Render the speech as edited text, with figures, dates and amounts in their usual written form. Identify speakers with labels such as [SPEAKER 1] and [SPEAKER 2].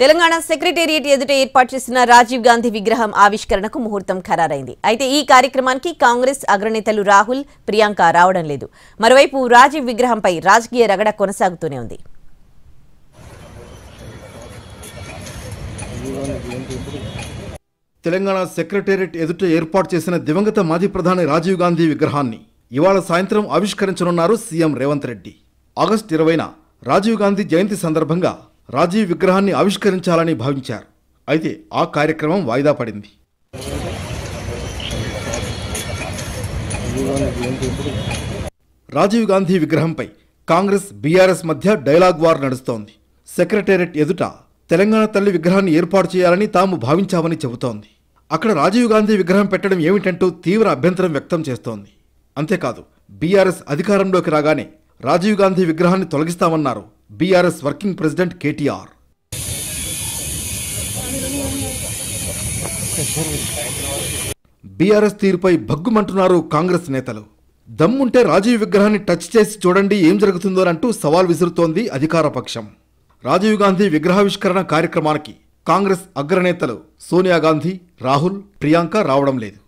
[SPEAKER 1] Telangana secretariat ఎదుట ఏర్పాటు చేసిన రాజీవ్ గాంధీ విగ్రహం ఆవిష్కరణకు ముహూర్తం ఖరారైంది. అయితే ఈ కార్యక్రమానికి కాంగ్రెస్ అగ్రనేతలు రాహుల్, ప్రియాంక రావడం లేదు. మరోవైపు రాజీవ్ విగ్రహంపై రాజకీయ రగడ కొనసాగుతూనే ఉంది.
[SPEAKER 2] తెలంగాణ సెక్రటేరియట్ ఎదుట ఏర్పాటు చేసిన దివంగత మాజీ ప్రధాని రాజీవ్ గాంధీ విగ్రహాన్ని ఇవాళ సాయంత్రం ఆవిష్కరించనున్నారు సీఎం రేవంత్ రెడ్డి. ఆగస్టు 20న రాజీవ్ గాంధీ జయంతి సందర్భంగా రాజీవ్ విగ్రహాన్ని ఆవిష్కరించాలని భావించారు. అయితే ఆ కార్యక్రమం వాయిదా పడింది. రాజీవ్ గాంధీ విగ్రహంపై కాంగ్రెస్, బీఆర్ఎస్ మధ్య డైలాగ్ వార్ నడుస్తోంది. సెక్రటేరియట్ ఎదుట తెలంగాణ తల్లి విగ్రహాన్ని ఏర్పాటు చేయాలని తాము భావించామని చెబుతోంది. అక్కడ రాజీవ్ గాంధీ విగ్రహం పెట్టడం ఏమిటంటూ తీవ్ర అభ్యంతరం వ్యక్తం చేస్తోంది. అంతేకాదు, బీఆర్ఎస్ అధికారంలోకి రాగానే రాజీవ్ గాంధీ విగ్రహాన్ని తొలగిస్తామన్నారు BRS working president KTR. BRS తీరుపై భగ్గుమంటున్నారు కాంగ్రెస్ నేతలు. దమ్ముంటే రాజీవ్ విగ్రహాన్ని టచ్ చేసి చూడండి ఏం జరుగుతుందోనంటూ సవాల్ విసురుతోంది అధికార పక్షం. రాజీవ్ గాంధీ విగ్రహావిష్కరణ కార్యక్రమానికి కాంగ్రెస్ అగ్రనేతలు సోనియా గాంధీ, రాహుల్, ప్రియాంక రావడం లేదు.